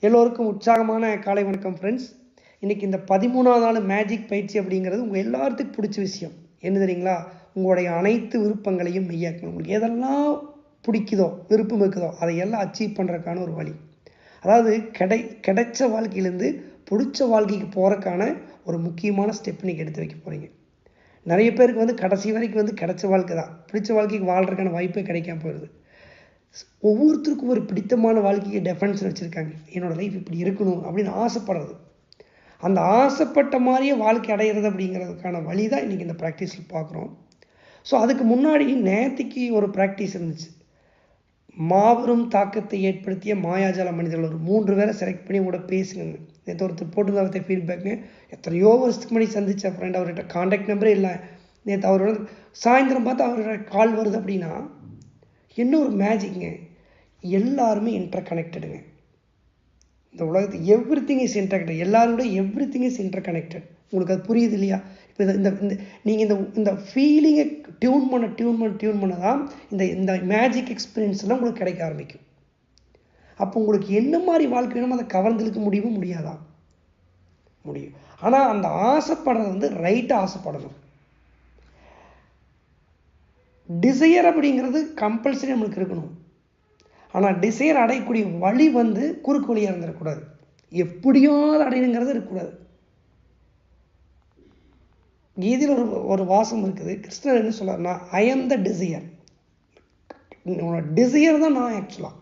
எல்லோருக்கும் உற்சாகமான காலை வணக்கம் ஃப்ரெண்ட்ஸ். இன்றைக்கி இந்த 13வது நாள் மேஜிக் பயிற்சி அப்படிங்கிறது உங்கள் எல்லாத்துக்கும் பிடிச்ச விஷயம் என்ன தெரியுங்களா? உங்களுடைய அனைத்து விருப்பங்களையும் மெய்யாக்கணும். உங்களுக்கு எதெல்லாம் பிடிக்குதோ விருப்பம் இருக்குதோ அதையெல்லாம் அச்சீவ் பண்ணுறதுக்கான ஒரு வழி. அதாவது கிடைச்ச வாழ்க்கையிலேருந்து பிடிச்ச வாழ்க்கைக்கு போகிறதுக்கான ஒரு முக்கியமான ஸ்டெப் நீங்கள் எடுத்து வைக்க போகிறீங்க. நிறைய பேருக்கு கடைசி வரைக்கும் கிடைச்ச வாழ்க்கை தான், பிடிச்ச வாழ்க்கைக்கு வாழ்கிறதுக்கான வாய்ப்பே கிடைக்காம போயிடுது. ஒவ்வொருத்தருக்கும் ஒரு பிடித்தமான வாழ்க்கையை டெஃபரன்ஸ் வச்சுருக்காங்க. என்னோடய லைஃப் இப்படி இருக்கணும் அப்படின்னு ஆசைப்படுறது, அந்த ஆசைப்பட்ட மாதிரியே வாழ்க்கை அடைகிறது அப்படிங்கிறதுக்கான வழி தான் இன்றைக்கி இந்த ப்ராக்டிஸில் பார்க்குறோம். ஸோ அதுக்கு முன்னாடி நேற்றுக்கு ஒரு ப்ராக்டிஸ் இருந்துச்சு. மாபெரும் தாக்கத்தை ஏற்படுத்திய மாயாஜால மனிதர்கள் ஒரு 3 பேரை செலக்ட் பண்ணி கூட பேசுங்க. நேற்று ஒருத்தர் போட்டுருந்த ஃபீட்பேக்கு, எத்தனையோ வருஷத்துக்கு முன்னாடி சந்தித்த ஃப்ரெண்ட், அவர்கிட்ட கான்டாக்ட் நம்பரே இல்லை. நேற்று அவர் சாயந்தரம் பார்த்து அவரோட கால் வருது அப்படின்னா என்ன ஒரு மேஜிக்ங்க. எல்லாருமே இன்டர் கனெக்டடுங்க. இந்த உலகத்தில் எவ்ரி திங் இஸ் இன்டர்கனெக்டட். எல்லாரோட every thing is inter connected. உங்களுக்கு அது புரியுது இல்லையா? இப்போ இந்த நீங்கள் இந்த ஃபீலிங்கை டியூன் பண்ண தான் இந்த மேஜிக் எக்ஸ்பீரியன்ஸ்லாம் உங்களுக்கு கிடைக்க ஆரம்பிக்கும். அப்போ உங்களுக்கு என்ன மாதிரி வாழ்க்கை வேணுமோ அதை கவர்ந்தெழுக்க முடியாதா? முடியும். ஆனால் அந்த ஆசைப்படுறது ரைட்டாக ஆசைப்படணும். டிசையர் அப்படிங்கிறது கம்பல்சரி நம்மளுக்கு இருக்கணும். ஆனால் டிசையர் அடையக்கூடிய வழி குறுக்கு வழியாக இருந்துடக்கூடாது. எப்படியாவது அடையணுங்கிறது இருக்கக்கூடாது. கீதையில் ஒரு வாசம் இருக்குது. கிருஷ்ணர் என்ன சொல்றாருன்னா, I am the desire. Desire தான் நான் ஆக்சுவலாக.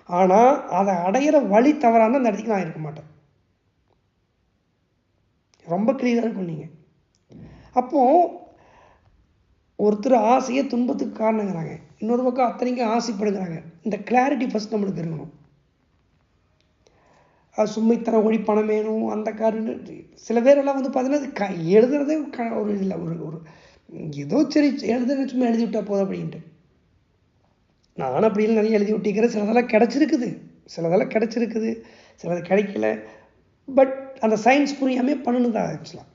ஆனால் அதை அடையிற வழி தவறான அந்த இடத்துக்கு நான் இருக்க மாட்டேன். ரொம்ப கிளியராக இருக்கும். நீங்கள் அப்போது ஒருத்தர் ஆசையை துன்பத்துக்கு காரணங்கிறாங்க, இன்னொரு பக்கம் அத்தனைக்கும் ஆசைப்படுங்கிறாங்க. இந்த கிளாரிட்டி ஃபஸ்ட் நம்மளுக்கு இருக்கணும். சும்மித்தர ஒளி பணம் வேணும், அந்த காரணம். சில பேரெல்லாம் பார்த்தீங்கன்னா எழுதுறதே ஒரு இல்லை, ஒரு ஏதோ சரி எழுதுறது சும்மா எழுதி விட்டா போதும் அப்படின்ட்டு. நானும் அப்படின்னு நிறைய எழுதி விட்டிக்கிறேன். சிலதெல்லாம் கிடச்சிருக்குது, சிலது கிடைக்கல. பட் அந்த சயின்ஸ் புரியாமல் பண்ணணுதான் ஆக்சுவலாக.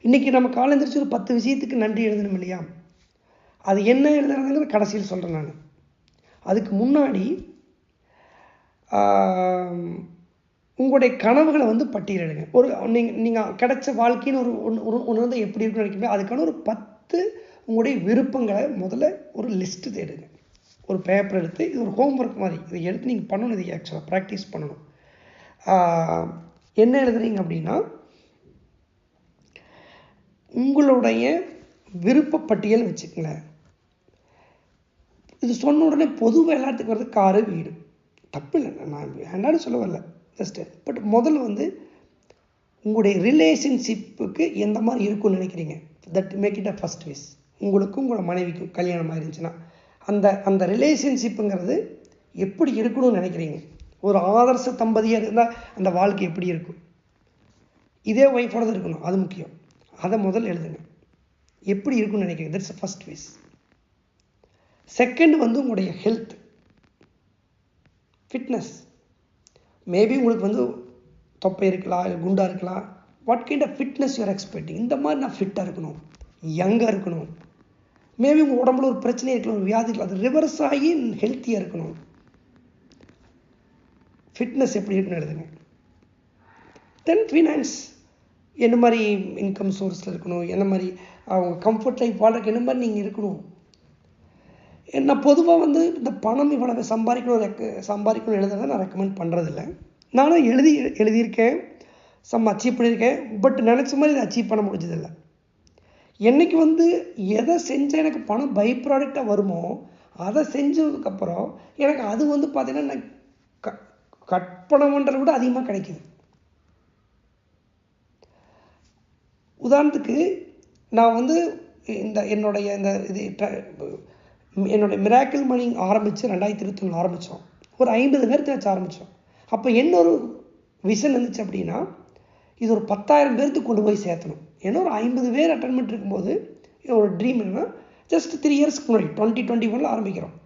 இன்றைக்கி நம்ம காலை எழுந்திரிச்சு ஒரு 10 விஷயத்துக்கு நன்றி எழுதணும் இல்லையா? அது என்ன எழுதுறதுங்கிற கடைசியில் சொல்கிறேன் நான். அதுக்கு முன்னாடி உங்களுடைய கனவுகளை பட்டியலிடுங்க. ஒரு நீங்கள் கிடைச்ச வாழ்க்கைன்னு ஒன்று எப்படி இருக்குன்னு நினைக்கிறீங்க, அதுக்கான ஒரு 10 உங்களுடைய விருப்பங்களை முதல்ல ஒரு லிஸ்ட்டு தேடுங்க. ஒரு பேப்பர் எடுத்து, இது ஒரு ஹோம்ஒர்க் மாதிரி, இதை எடுத்து நீங்கள் பண்ணணும். இது ஆக்சுவலாக ப்ராக்டிஸ் பண்ணணும். என்ன எழுதுறீங்க அப்படின்னா, உங்களுடைய விருப்ப பட்டியல் வச்சுக்கங்களேன். இது சொன்ன உடனே பொதுவாக எல்லாத்துக்கும் வருது காரு, வீடு. தப்பு இல்லை, நான் வேண்டான்னு சொல்ல வரல, ஜஸ்ட்டு. பட் முதல்ல உங்களுடைய ரிலேஷன்ஷிப்புக்கு எந்த மாதிரி இருக்கும்னு நினைக்கிறீங்க, that make it a first wish. உங்களுக்கும் உங்களோட மனைவிக்கும் கல்யாணம் ஆயிருந்துச்சுன்னா அந்த ரிலேஷன்ஷிப்புங்கிறது எப்படி இருக்கணும்னு நினைக்கிறீங்க? ஒரு ஆதர்ச தம்பதியாக இருந்தால் அந்த வாழ்க்கை எப்படி இருக்கும்? இதே ஒய்ஃபோட தான் இருக்கணும், அது முக்கியம். அதை முதல் எழுதுங்க. எப்படி இருக்குன்னு நினைக்கிறீங்க? That's first wish. செகண்ட் உங்களுடைய ஹெல்த், ஃபிட்னஸ். மேபி உங்களுக்கு தொப்பை இருக்கலாம், குண்டாக இருக்கலாம். What kind of fitness you are expecting? இந்த மாதிரி நான் ஃபிட்டாக இருக்கணும், யங்காக இருக்கணும். மேபி உங்கள் உடம்புல ஒரு பிரச்சனை இருக்கலாம், ஒரு வியாதி இருக்கலாம், அது ரிவர்ஸ் ஆகி ஹெல்த்தியாக இருக்கணும். ஃபிட்னஸ் எப்படி இருக்குன்னு எழுதுங்க. தென் ஃபினான்ஸ், என்ன மாதிரி இன்கம் சோர்ஸில் இருக்கணும், என்ன மாதிரி அவங்க கம்ஃபர்ட் லைஃப் வாழ்றதுக்கு என்ன மாதிரி நீங்கள் இருக்கணும். என்ன பொதுவாக இந்த பணம் இவ்வளவு சம்பாதிக்கணும் எழுதுறதை நான் ரெக்கமெண்ட் பண்ணுறதில்லை. நானும் எழுதியிருக்கேன், அச்சீவ் பண்ணியிருக்கேன். பட் நினச்ச மாதிரி இதை அச்சீவ் பண்ண முடிஞ்சதில்லை. என்றைக்கு எதை செஞ்சால் எனக்கு பணம் பை ப்ராடக்டாக வருமோ அதை செஞ்சதுக்கப்புறம் எனக்கு அது பார்த்தீங்கன்னா நான் கற்பனை பண்ணுறதை விட அதிகமாக கிடைக்குது. உதாரணத்துக்கு நான் என்னுடைய மிராக்கிள் மணி ஆரம்பித்து 2021 ஆரம்பித்தோம். ஒரு 50 பேர்த்து வச்சு ஆரம்பித்தோம். அப்போ என்ன ஒரு விஷன் இருந்துச்சு அப்படின்னா, இது ஒரு 10,000 பேர்த்துக்கு கொண்டு போய் சேர்த்தணும். ஏன்னா ஒரு 50 பேர் அட்டன் பண்ணிட்டு இருக்கும்போது ஒரு ட்ரீம் என்னன்னா, ஜஸ்ட் 3 இயர்ஸ்க்கு முன்னாடி 2021 ஆரம்பிக்கிறோம்.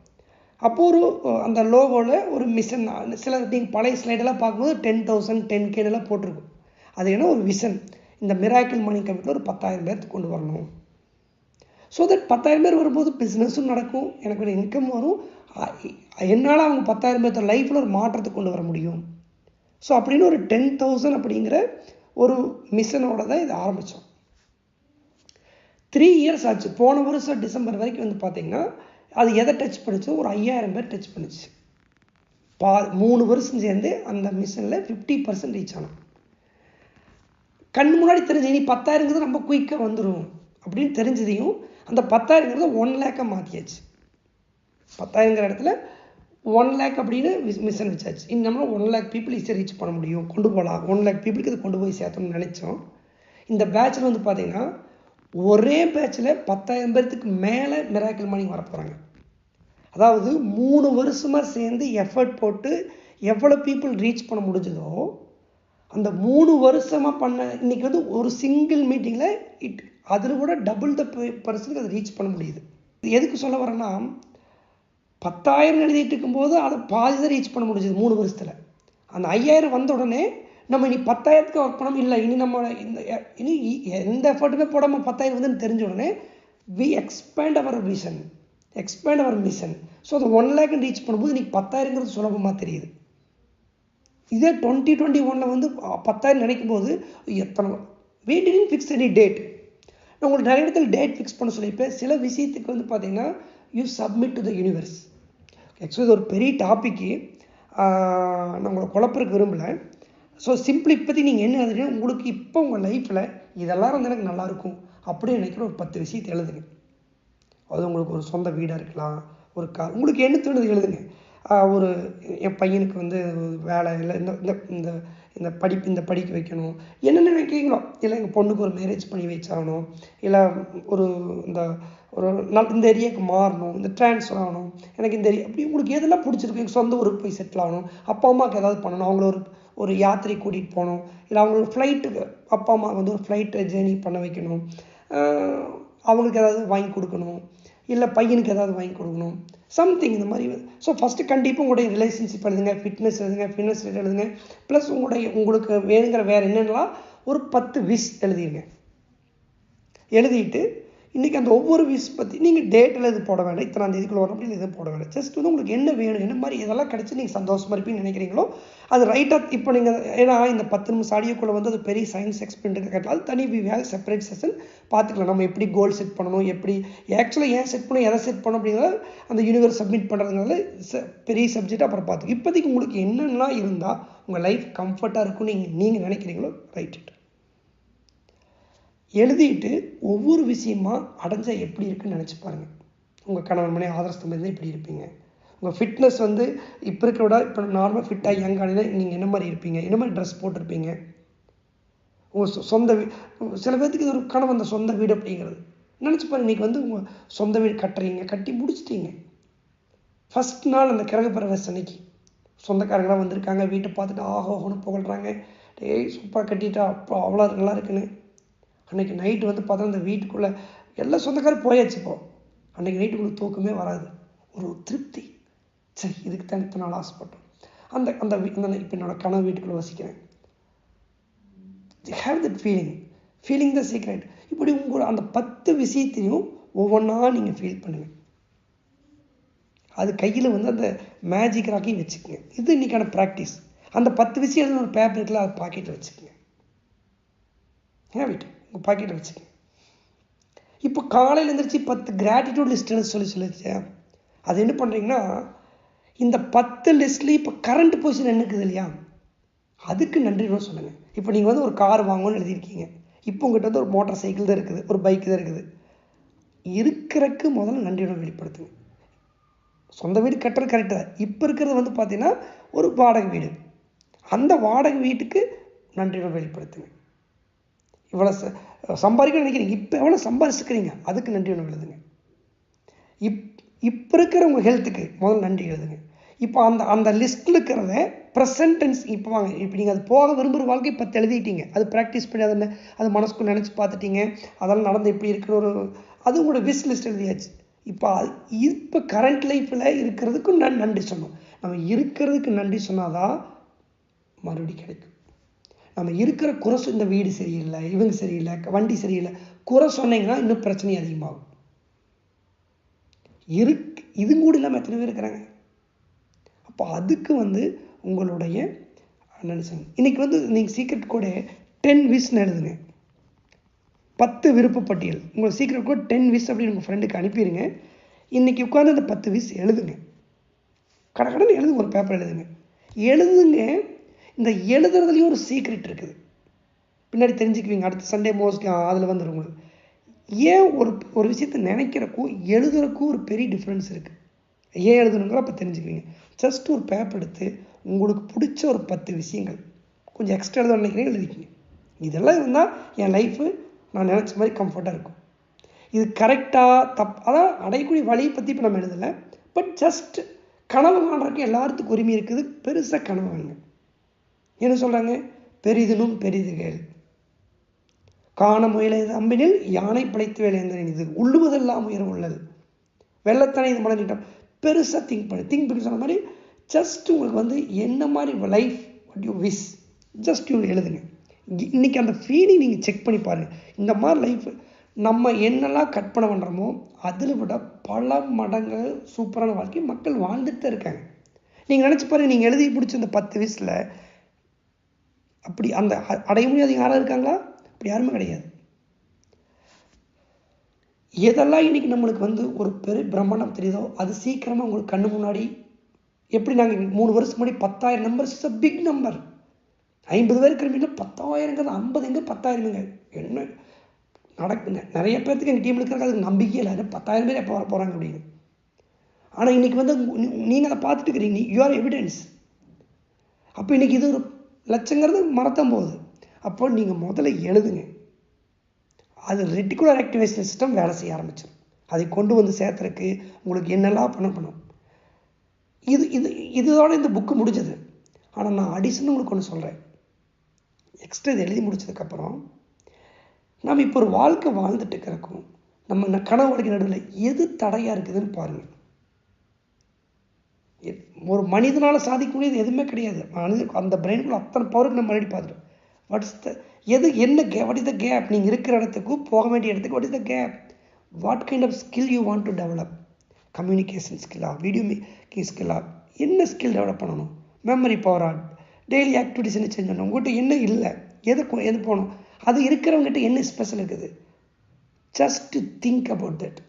அப்போது அந்த லோகோவில் ஒரு மிஷன், சில நீங்கள் பழைய ஸ்லைடெல்லாம் பார்க்கும்போது 10,000 10K போட்டிருக்கும். அது என்ன ஒரு விஷன், இந்த மிராக்கிள் மணி கமிட்டியில் ஒரு 10,000 பேர்த்துக்கு கொண்டு வரணும். ஸோ தட் 10,000 பேர் வரும்போது பிஸ்னஸும் நடக்கும், எனக்கு ஒரு இன்கம் வரும், என்னால் அவங்க 10,000 பேர்த்த லைஃப்பில் ஒரு மாற்றத்தை கொண்டு வர முடியும். ஸோ அப்படின்னு ஒரு 10,000 அப்படிங்கிற ஒரு மிஷனோட தான் இது ஆரம்பித்தோம். 3 இயர்ஸ் ஆச்சு. போன வருஷம் டிசம்பர் வரைக்கும் வந்து பார்த்தீங்கன்னா அது எதை டச் பண்ணிச்சு, ஒரு 5,000 பேர் டச் பண்ணிச்சு. 3 வருஷம் சேர்ந்து அந்த மிஷனில் 50% ரீச் ஆனோம். கண் முன்னாடி தெரிஞ்சு இனி 10,000ங்கிறது ரொம்ப குயிக்காக வந்துடும் அப்படின்னு தெரிஞ்சதையும் அந்த 10,000ங்கிறத 1 லேக்காக மாற்றியாச்சு. 10,000ங்கிற இடத்துல 1 லேக் அப்படின்னு மிஷன் வச்சாச்சு. நம்மளும் 1 லேக் பீப்புள் ஈஸியாக ரீச் பண்ண முடியும், கொண்டு போகலாம். 1 லேக் பீப்புளுக்கு இது கொண்டு போய் சேர்த்தோம்னு நினச்சோம். இந்த பேட்சில் வந்து பார்த்தீங்கன்னா ஒரே பேட்சில் 10,000 பேர்த்துக்கு மேலே மிராக்கிள் மார்னிங் வரப்போகிறாங்க. அதாவது 3 வருஷமாக சேர்ந்து எஃபர்ட் போட்டு எவ்வளோ பீப்புள் ரீச் பண்ண முடிஞ்சதோ அந்த 3 வருஷமாக பண்ண இன்றைக்கி வந்து ஒரு சிங்கிள் மீட்டிங்கில் அதில் கூட டபுள் த பர்சனுக்கு அதை ரீச் பண்ண முடியுது. எதுக்கு சொல்ல வரேன்னா 10,000 எழுதிட்டு இருக்கும்போது அதை பாதி தான் ரீச் பண்ண முடிஞ்சது 3 வருஷத்தில். அந்த 5,000 வந்த உடனே நம்ம இனி 10,000க்கு ஒர்க் பண்ணோம் இல்லை, இனி நம்ம இனி எந்த எஃபர்ட்டுமே போடாமல் 10,000 வந்துன்னு தெரிஞ்ச உடனே we expand our vision, expand our mission. So அதை 1 லேக் ரீச் பண்ணும்போது இன்றைக்கி 10,000ங்கிறது சுலபமாக தெரியுது. இதே 2021 வந்து 10,000 நினைக்கும் போது எத்தனை we didn't fix any date. நான் உங்களுக்கு நிறைய இடத்துல டேட் ஃபிக்ஸ் பண்ண சொல்லியிருப்பேன். சில விஷயத்துக்கு வந்து பார்த்தீங்கன்னா you submit to the universe. Actually இது ஒரு பெரிய டாப்பிக்கு, நான் உங்களை குழப்பறதுக்கு விரும்பலை. ஸோ சிம்பிளி இப்போதி நீங்கள் என்ன எழுதுறீங்க, உங்களுக்கு இப்போ உங்கள் லைஃப்பில் இதெல்லாம் வந்து எனக்கு நல்லாயிருக்கும் அப்படின்னு நினைக்கிற ஒரு 10 விஷயத்தை எழுதுங்க. அது உங்களுக்கு ஒரு சொந்த வீடாக இருக்கலாம், ஒரு கார், உங்களுக்கு என்ன தோணுது எழுதுங்க. ஒரு என் பையனுக்கு வந்து வேலை இல்லை, இந்த இந்த படிக்க வைக்கணும், என்ன நினைக்கிறீங்களோ, இல்லை எங்கள் பொண்ணுக்கு ஒரு மேரேஜ் பண்ணி வச்சாகணும், இல்லை ஒரு இந்த ஏரியாவுக்கு மாறணும், இந்த ட்ரான்ஸ்ஃபர் ஆகணும், எனக்கு இந்த ஏரியா அப்படி உங்களுக்கு எதெல்லாம் பிடிச்சிருக்கு, எங்கள் சொந்த ஊருக்கு போய் செட்டில் ஆகணும், அப்பா அம்மாவுக்கு ஏதாவது பண்ணணும், அவங்கள ஒரு யாத்திரை கூட்டிகிட்டு போகணும், இல்லை அவங்களோட ஃப்ளைட்டுக்கு அப்பா அம்மா வந்து ஒரு ஃப்ளைட்டு ஜேர்னி பண்ண வைக்கணும், அவங்களுக்கு ஏதாவது வாங்கி கொடுக்கணும், இல்லை பையனுக்கு ஏதாவது வாங்கி கொடுக்கணும், சம்திங் இந்த மாதிரி. ஸோ ஃபஸ்ட்டு கண்டிப்பாக உங்களுடைய ரிலேஷன்ஷிப் எழுதுங்க, ஃபிட்னஸ் எழுதுங்க, ஃபிட்னஸ் ரேட் எழுதுங்க, ப்ளஸ் உங்களுக்கு வேணுங்கிற வேறு என்னென்னலாம் ஒரு 10 விஷ் எழுதிடுங்க. எழுதிட்டு இன்றைக்கி அந்த ஒவ்வொரு விஷ் பற்றி நீங்கள் டேட்டில் இது போட வேண்டாம், இத்தனாம் தேதிக்குள்ள வரும் அப்படின்னு எதுவும் போட வேண்டாம். ஜஸ்ட் வந்து உங்களுக்கு என்ன வேணும், என்ன மாதிரி இதெல்லாம் கிடச்சி நீங்கள் சந்தோஷமாக இருப்பீங்கன்னு நினைக்கிறீங்களோ அது ரைட்டாக. இப்போ நீங்கள் ஏன்னா இந்த 10 நிமிஷம் ஆடியோக்குள்ளே வந்து அது பெரிய சயின்ஸ் எக்ஸ்பெரிமெண்ட் கட்டலாம், அது தனி செப்பரேட் செஷன் பார்த்துக்கலாம். நம்ம எப்படி கோல் செட் பண்ணணும், எப்படி ஆக்சுவலாக ஏன் செட் பண்ணணும், எதை செட் பண்ணணும் அப்படிங்கிறத அந்த யூனிவர்ஸ் சப்மிட் பண்ணுறதுனால பெரிய சப்ஜெக்ட் அப்புறம் பார்த்துக்கோ. இப்போதைக்கு உங்களுக்கு என்னென்னலாம் இருந்தால் உங்கள் லைஃப் கம்ஃபர்ட்டாக இருக்கும்னு நீங்கள் நினைக்கிறீங்களோ ரைட் இட் எழுதிட்டு ஒவ்வொரு விஷயமா அடைஞ்சால் எப்படி இருக்குன்னு நினச்சி பாருங்கள். உங்கள் கணவன் மனை ஆதரஸ்தம் இருந்தால் இப்படி இருப்பீங்க, உங்கள் ஃபிட்னஸ் வந்து இப்போ இருக்கிற விட இப்போ நார்மல் ஃபிட்டாக யங் ஆனில் நீங்கள் என்ன மாதிரி இருப்பீங்க, என்ன மாதிரி ட்ரெஸ் போட்டிருப்பீங்க, உங்கள் சொந்த சில பேர்த்துக்கு இது ஒரு கனவு, அந்த சொந்த வீடு அப்படிங்கிறது நினச்சி பாருங்க. இன்றைக்கி வந்து உங்கள் சொந்த வீடு கட்டுறீங்க, கட்டி முடிச்சிட்டீங்க. ஃபஸ்ட் நாள் அந்த கிரகப்பிரவேச அன்னைக்கு சொந்தக்காரங்களாம் வந்திருக்காங்க, வீட்டை பார்த்துட்டு ஆஹோன்னு புகழ்கிறாங்க, சூப்பராக கட்டிட்டா அப்போ அவ்வளோ நல்லா இருக்குன்னு. அன்றைக்கி நைட்டு வந்து பார்த்தா அந்த வீட்டுக்குள்ளே எல்லா சொந்தக்காரும் போயாச்சு. இப்போ அன்றைக்கி நைட்டுக்குள்ளே தூக்கமே வராது, ஒரு திருப்தி. சரி இதுக்கு தான் இத்தனை நாள் ஆசைப்பட்டோம். அந்த அந்த இப்போ என்னோட கனவு வீட்டுக்குள்ளே வசிக்கிறேன். Have that feeling the secret. இப்படி உங்களோட அந்த 10 விஷயத்தையும் ஒவ்வொன்றா நீங்கள் ஃபீல் பண்ணுங்கள். அது கையில் வந்து அந்த மேஜிக் ராக்கி வச்சுக்கோங்க. இது இன்றைக்கான ப்ராக்டிஸ். அந்த 10 விஷயம் ஒரு பேப்பர் இருக்குல்ல, அது பாக்கெட்டில் வச்சுக்கோங்க. ஹேபிட் உங்கள் பாக்கெட்டில் வச்சுக்கோங்க. இப்போ காலையில் எழுந்திரிச்சு 10 கிராட்டிடியூட் லிஸ்ட்டுன்னு சொல்லிச்சேன். அது என்ன பண்ணுறீங்கன்னா இந்த 10 லிஸ்ட்லேயும் இப்போ கரண்ட் பொசிஷன் என்ன இருக்குது இல்லையா, அதுக்கு நன்றின்னு சொல்லுங்கள். இப்போ நீங்கள் வந்து ஒரு கார் வாங்கணும்னு எழுதியிருக்கீங்க, இப்போ உங்கள்கிட்ட வந்து ஒரு மோட்டார் சைக்கிள் தான் இருக்குது, ஒரு பைக் தான் இருக்குது. இருக்கிறதுக்கு முதல்ல நன்றியுடன் வெளிப்படுத்துங்க. சொந்த வீடு கட்டுறது கரெக்டு தான். இப்போ இருக்கிறது வந்து பார்த்தீங்கன்னா ஒரு வாடகை வீடு, அந்த வாடகை வீட்டுக்கு நன்றியுடன் வெளிப்படுத்துங்க. இவ்வளோ சம்பாதிக்கணும்னு நினைக்கிறீங்க, இப்போ எவ்வளோ சம்பாதிச்சுக்கிறீங்க அதுக்கு நன்றி ஒன்று எழுதுங்க. இப்போ இருக்கிற உங்கள் ஹெல்த்துக்கு முதல்ல நன்றி எழுதுங்க. இப்போ அந்த லிஸ்ட்டில் இருக்கிறத ப்ரெசன்ட் டென்ஸ் இப்போ வாங்க. இப்போ நீங்கள் அது போக விரும்புகிற வாழ்க்கை 10 எழுதிட்டீங்க, அது ப்ராக்டிஸ் பண்ணி அது மனசுக்குள்ள நினச்சி பார்த்துட்டீங்க, அதெல்லாம் நடந்து எப்படி இருக்கிற அது உங்களோட விஷ் லிஸ்ட் எழுதியாச்சு. இப்போ கரண்ட் லைஃப்பில் இருக்கிறதுக்கும் நன்றி சொன்னோம். நம்ம இருக்கிறதுக்கு நன்றி சொன்னாதான் மறுபடியும் கிடைக்கும். நம்ம இருக்கிற குறை, இந்த வீடு சரியில்லை, இவங்க சரியில்லை, வண்டி சரியில்லை, குறை சொன்னீங்கன்னா இன்னும் பிரச்சனை அதிகமாகும். இது கூட இல்லாமல் எத்தனை பேர் இருக்கிறாங்க. அப்போ அதுக்கு வந்து உங்களுடைய நினச்சாங்க இன்றைக்கி வந்து நீங்கள் சீக்ரெட் கோடை 10 விஷன்னு எழுதுங்க. 10 விருப்பப்பட்டியல். உங்கள் சீக்ரெட் கோட் 10 விஷ் அப்படின்னு உங்கள் ஃப்ரெண்டுக்கு அனுப்பிடுங்க. இன்றைக்கி உட்காந்து அந்த 10 விஷ் எழுதுங்க. கடற்கடன்னு எழுதுங்க, ஒரு பேப்பர் எழுதுங்க. இந்த எழுதுறதுலேயும் ஒரு சீக்ரெட் இருக்குது, பின்னாடி தெரிஞ்சுக்குவீங்க. அடுத்த சண்டே மோஸ்ட்லி அதில் வந்துடும் உங்களுக்கு. ஏன் ஒரு விஷயத்தை நினைக்கிறக்கும் எழுதுறக்கும் ஒரு பெரிய டிஃப்ரென்ஸ் இருக்குது. ஏன் எழுதணுங்கிற அப்போ தெரிஞ்சுக்குவீங்க. ஜஸ்ட் ஒரு பேப்பர் எடுத்து உங்களுக்கு பிடிச்ச ஒரு 10 விஷயங்கள், கொஞ்சம் எக்ஸ்ட்ரா எழுத நினைக்கிறீங்க, எழுதிக்கிங்க. இதெல்லாம் இருந்தால் என் லைஃபு நான் நினச்ச மாதிரி கம்ஃபர்ட்டாக இருக்கும். இது கரெக்டாக அதான் அடையக்கூடிய வழியை பற்றி இப்போ நம்ம எழுதலை. பட் ஜஸ்ட் கனவு காண்றதுக்கு எல்லாத்துக்கும் உரிமை இருக்குது. பெருசாக கனவு வேணுங்க. என்ன சொல்கிறாங்க? பெரிதினும் பெரிதுகள் காண முயலது அம்பினில் யானை பிழைத்து வேலையந்தன் இது உள்ளுவதெல்லாம் உயர் உள்ளது வெள்ளத்தனை இது மலர்கிட்டோம். பெருசாக திங்க் பண்ணி சொன்ன மாதிரி ஜஸ்ட் உங்களுக்கு வந்து என்ன மாதிரி life what you wish just you எழுதுங்க. இன்றைக்கி அந்த ஃபீலிங் நீங்கள் செக் பண்ணி பாருங்கள். இந்த மாதிரி லைஃப் நம்ம என்னெல்லாம் கற்பனை பண்ணுறோமோ அதில் விட பல மடங்கு சூப்பரான வாழ்க்கை மக்கள் வாழ்ந்துட்டு தான் இருக்காங்க. நீங்கள் நினச்சி பாருங்கள், நீங்கள் எழுதி பிடிச்ச இந்த 10 விஷயில் அப்படி அந்த அடைய முடியாது யாராக இருக்காங்களா? அப்படி யாருமே கிடையாது. எதெல்லாம் இன்றைக்கி நம்மளுக்கு வந்து ஒரு பெரிய பிரம்மாண்டம் தெரியுதோ அது சீக்கிரமாக உங்களுக்கு கண்ணு முன்னாடி. எப்படி நாங்கள் 3 வருஷம் முன்னாடி 10,000 numbers is a big number. 50 பேர் இருக்கிற 10,000ங்கிறது 50 எங்கே 10,000ங்க என்ன நடக்குங்க. நிறைய பேர்த்துக்கு எங்கள் டீமில் இருக்கிறது அதுக்கு நம்பிக்கையே இல்லை. 10,000 பேர் எப்போ வர போகிறாங்க அப்படின்னு. ஆனால் இன்றைக்கி வந்து நீங்கள் அதை பார்த்துட்டு இருக்கிறீங்க, யூ ஆர் எவிடன்ஸ். அப்போ இன்றைக்கி இது ஒரு லட்சங்கிறது மறத்தான் போகுது. அப்போ நீங்கள் முதல்ல எழுதுங்க. அது ரெட்டிகுலர் ஆக்டிவேஷன் சிஸ்டம் வேலை செய்ய ஆரம்பிச்சிடும். அதை கொண்டு வந்து சேர்த்துறதுக்கு உங்களுக்கு என்னெல்லாம் பண்ணணும். இதோட இந்த புக்கு முடிஞ்சது. ஆனால் நான் அடிஷன் உங்களுக்கு ஒன்று சொல்கிறேன். எக்ஸ்ட்ரா இது எழுதி முடிச்சதுக்கப்புறம் நம்ம இப்போ ஒரு வாழ்க்கை வாழ்ந்துட்டு இருக்கிறக்கும் நம்ம கனவு வாழ்க்கை நடுவில் எது தடையாக இருக்குதுன்னு பாருங்கள். ஒரு மனிதனால் சாதிக்க முடியாது எதுவுமே கிடையாது. அந்த பிரெயினுக்குள்ள அத்தனை பவருக்கு நம்ம மறுபடி பார்த்துட்டோம். What is the gap? நீங்கள் இருக்கிற இடத்துக்கு போக வேண்டிய இடத்துக்கு what is the gap? What kind of skill you want to develop? Communication ஸ்கில்லா, வீடியோ மேக்கிங் ஸ்கில்லா, என்ன ஸ்கில் டெவலப் பண்ணணும்? மெமரி பவரா, டெய்லி ஆக்டிவிட்டிஸ் என்ன சேஞ்ச் பண்ணணும்? உங்கள்கிட்ட என்ன இல்லை, எது போகணும், அது இருக்கிறவங்ககிட்ட என்ன ஸ்பெஷல் இருக்குது? Just think about that.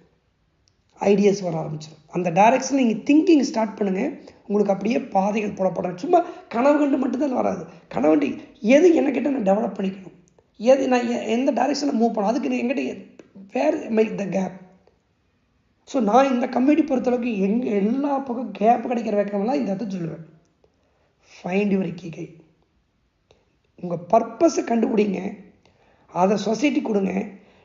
Ideas வர ஆரம்பிச்சிடும். அந்த டைரக்ஷனில் நீங்கள் திங்கிங் ஸ்டார்ட் பண்ணுங்கள். உங்களுக்கு அப்படியே பாதைகள் போடப்படும். சும்மா கனவு கண்டு மட்டும்தான் வராது. கனவு எது என்கிட்ட நான் டெவலப் பண்ணிக்கணும், நான் எந்த டைரக்ஷனில் மூவ் பண்ணணும், அதுக்கு என்கிட்ட வேர் மேக் த கேப். ஸோ நான் இந்த கம்யூனிட்டி பொறுத்தளவுக்கு எல்லா பக்கம் கேப் கிடைக்கிற வைக்கிறவங்களாம் இந்த இடத்த சொல்லுவேன். Find your இக்கிகை. உங்கள் பர்பஸை கண்டுபிடிங்க, அதை சொசைட்டி கொடுங்க.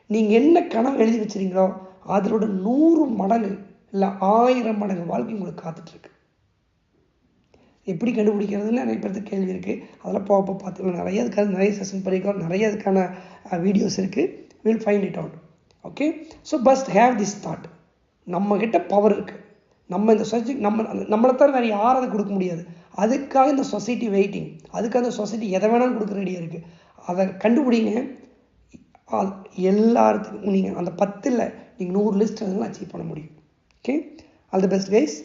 நீங்கள் என்ன கனவு எழுதி வச்சுருங்களோ அதோட 100 மடங்கு இல்லை 1000 மடங்கு வாழ்க்கை உங்களுக்கு காத்துட்ருக்கு. எப்படி கண்டுபிடிக்கிறதுன்னு நிறைய பேருக்கு கேள்வி இருக்குது. அதெல்லாம் போக பார்த்துக்கலாம். நிறைய செஷன் பண்ணிக்கலாம். நிறைய அதுக்கான வீடியோஸ் இருக்குது. Will find it out. Okay. So first have this thought. நம்மக்கிட்ட பவர் இருக்குது. நம்ம இந்த சொசைட்டி நம்மளை தவிர வேறு யாரும் அதை கொடுக்க முடியாது. அதுக்காக இந்த சொசைட்டி வெயிட்டிங். அதுக்காக இந்த சொசைட்டி எதை வேணாலும் கொடுக்க ரெடியாக இருக்குது. அதை கண்டுபிடிங்க. எல்லாத்துக்கும் நீங்கள் அந்த 10 நீங்கள் 100 லிஸ்ட் அதெல்லாம் அச்சீவ் பண்ண முடியும். Okay. All the best guys.